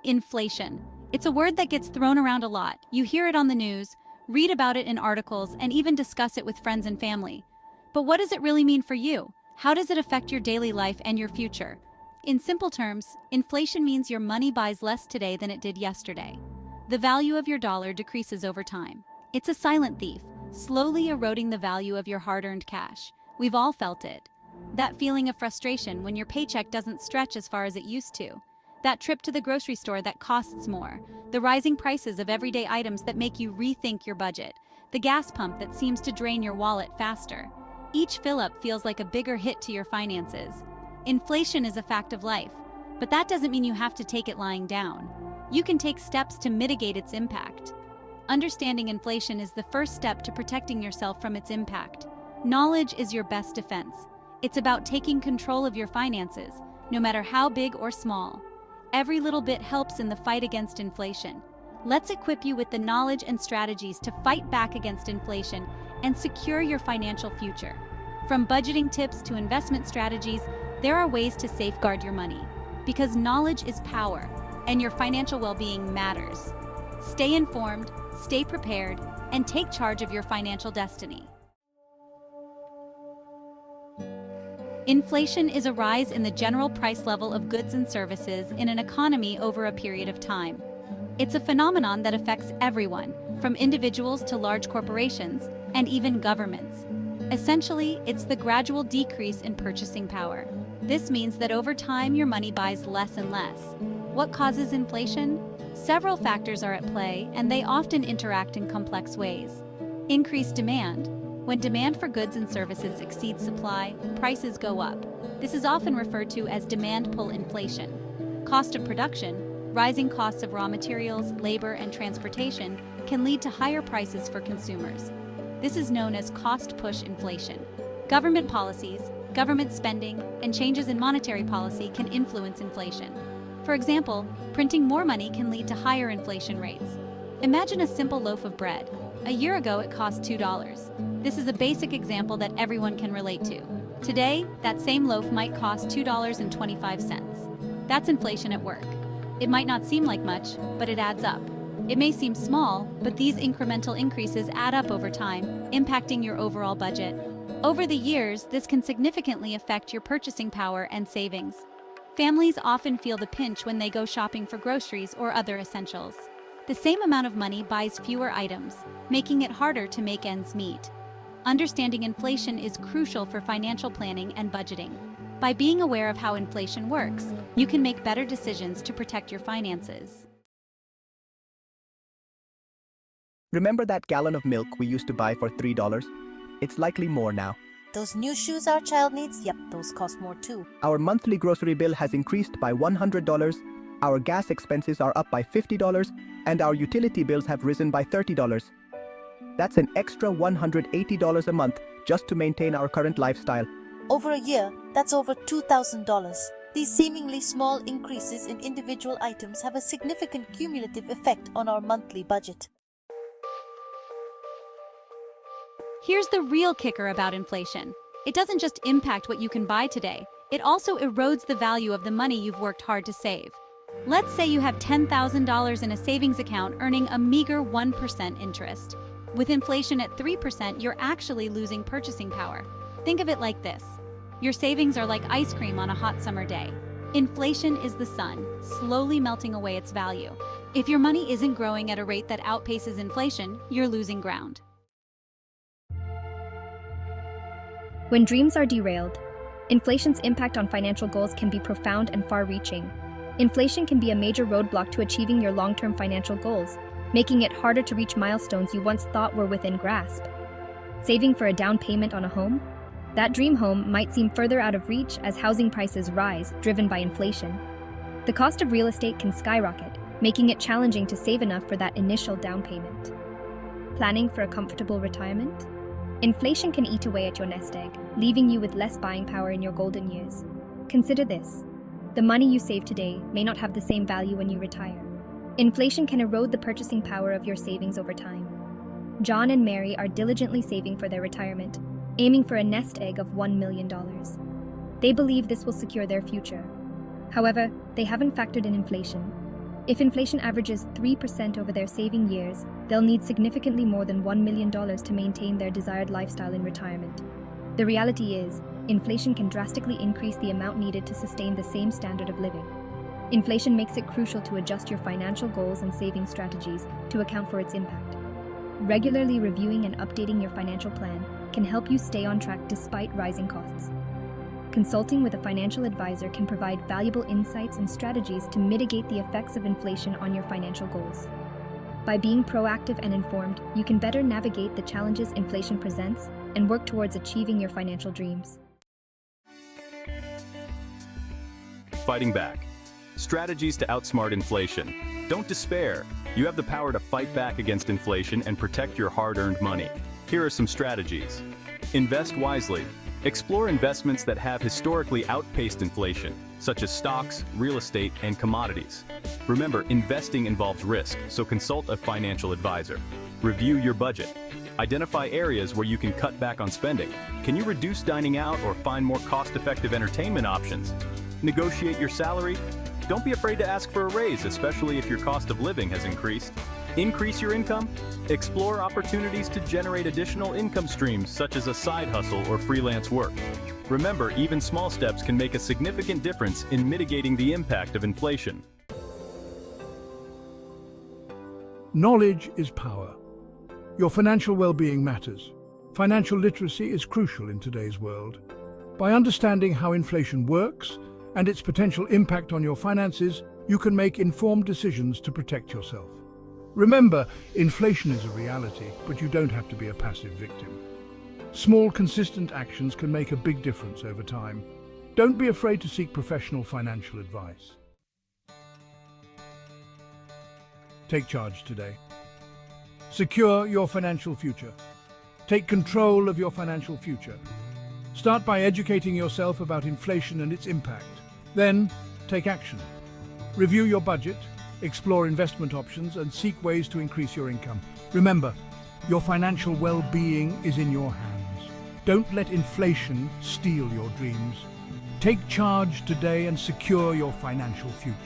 Inflation. It's a word that gets thrown around a lot. You hear it on the news, read about it in articles, and even discuss it with friends and family. But what does it really mean for you? How does it affect your daily life and your future? In simple terms, inflation means your money buys less today than it did yesterday. The value of your dollar decreases over time. It's a silent thief, slowly eroding the value of your hard-earned cash. We've all felt it. That feeling of frustration when your paycheck doesn't stretch as far as it used to. That trip to the grocery store that costs more. The rising prices of everyday items that make you rethink your budget. The gas pump that seems to drain your wallet faster. Each fill-up feels like a bigger hit to your finances. Inflation is a fact of life, but that doesn't mean you have to take it lying down. You can take steps to mitigate its impact. Understanding inflation is the first step to protecting yourself from its impact. Knowledge is your best defense. It's about taking control of your finances, no matter how big or small. Every little bit helps in the fight against inflation. Let's equip you with the knowledge and strategies to fight back against inflation and secure your financial future. From budgeting tips to investment strategies, there are ways to safeguard your money. Because knowledge is power, and your financial well-being matters. Stay informed, stay prepared, and take charge of your financial destiny. Inflation is a rise in the general price level of goods and services in an economy over a period of time. It's a phenomenon that affects everyone, from individuals to large corporations, and even governments. Essentially, it's the gradual decrease in purchasing power. This means that over time, your money buys less and less. What causes inflation? Several factors are at play, and they often interact in complex ways. Increased demand. When demand for goods and services exceeds supply, prices go up. This is often referred to as demand pull inflation. Cost of production. Rising costs of raw materials, labor, and transportation can lead to higher prices for consumers. This is known as cost push inflation. Government policies, government spending, and changes in monetary policy can influence inflation. For example, printing more money can lead to higher inflation rates. Imagine a simple loaf of bread. A year ago, it cost $2. This is a basic example that everyone can relate to. Today, that same loaf might cost $2.25. That's inflation at work. It might not seem like much, but it adds up. It may seem small, but these incremental increases add up over time, impacting your overall budget. Over the years, this can significantly affect your purchasing power and savings. Families often feel the pinch when they go shopping for groceries or other essentials. The same amount of money buys fewer items, making it harder to make ends meet. Understanding inflation is crucial for financial planning and budgeting. By being aware of how inflation works, you can make better decisions to protect your finances. Remember that gallon of milk we used to buy for $3? It's likely more now. Those new shoes our child needs, yep, those cost more too. Our monthly grocery bill has increased by $100, our gas expenses are up by $50, and our utility bills have risen by $30. That's an extra $180 a month just to maintain our current lifestyle. Over a year, that's over $2,000. These seemingly small increases in individual items have a significant cumulative effect on our monthly budget. Here's the real kicker about inflation. It doesn't just impact what you can buy today, it also erodes the value of the money you've worked hard to save. Let's say you have $10,000 in a savings account earning a meager 1% interest. With inflation at 3%, you're actually losing purchasing power. Think of it like this. Your savings are like ice cream on a hot summer day. Inflation is the sun, slowly melting away its value. If your money isn't growing at a rate that outpaces inflation, you're losing ground. When dreams are derailed, inflation's impact on financial goals can be profound and far-reaching. Inflation can be a major roadblock to achieving your long-term financial goals, making it harder to reach milestones you once thought were within grasp. Saving for a down payment on a home? That dream home might seem further out of reach as housing prices rise, driven by inflation. The cost of real estate can skyrocket, making it challenging to save enough for that initial down payment. Planning for a comfortable retirement? Inflation can eat away at your nest egg, leaving you with less buying power in your golden years. Consider this. The money you save today may not have the same value when you retire. Inflation can erode the purchasing power of your savings over time. John and Mary are diligently saving for their retirement, aiming for a nest egg of $1 million. They believe this will secure their future. However, they haven't factored in inflation. If inflation averages 3% over their saving years, they'll need significantly more than $1 million to maintain their desired lifestyle in retirement. The reality is, inflation can drastically increase the amount needed to sustain the same standard of living. Inflation makes it crucial to adjust your financial goals and saving strategies to account for its impact. Regularly reviewing and updating your financial plan can help you stay on track despite rising costs. Consulting with a financial advisor can provide valuable insights and strategies to mitigate the effects of inflation on your financial goals. By being proactive and informed, you can better navigate the challenges inflation presents and work towards achieving your financial dreams. Fighting back. Strategies to outsmart inflation. Don't despair. You have the power to fight back against inflation and protect your hard-earned money. Here are some strategies. Invest wisely. Explore investments that have historically outpaced inflation, such as stocks, real estate, and commodities. Remember, investing involves risk, so consult a financial advisor. Review your budget. Identify areas where you can cut back on spending. Can you reduce dining out or find more cost-effective entertainment options? Negotiate your salary. Don't be afraid to ask for a raise, especially if your cost of living has increased. Increase your income. Explore opportunities to generate additional income streams, such as a side hustle or freelance work. Remember, even small steps can make a significant difference in mitigating the impact of inflation. Knowledge is power. Your financial well-being matters. Financial literacy is crucial in today's world. By understanding how inflation works and its potential impact on your finances, you can make informed decisions to protect yourself. Remember, inflation is a reality, but you don't have to be a passive victim. Small, consistent actions can make a big difference over time. Don't be afraid to seek professional financial advice. Take charge today. Secure your financial future. Take control of your financial future. Start by educating yourself about inflation and its impact. Then, take action. Review your budget, explore investment options, and seek ways to increase your income. Remember, your financial well-being is in your hands. Don't let inflation steal your dreams. Take charge today and secure your financial future.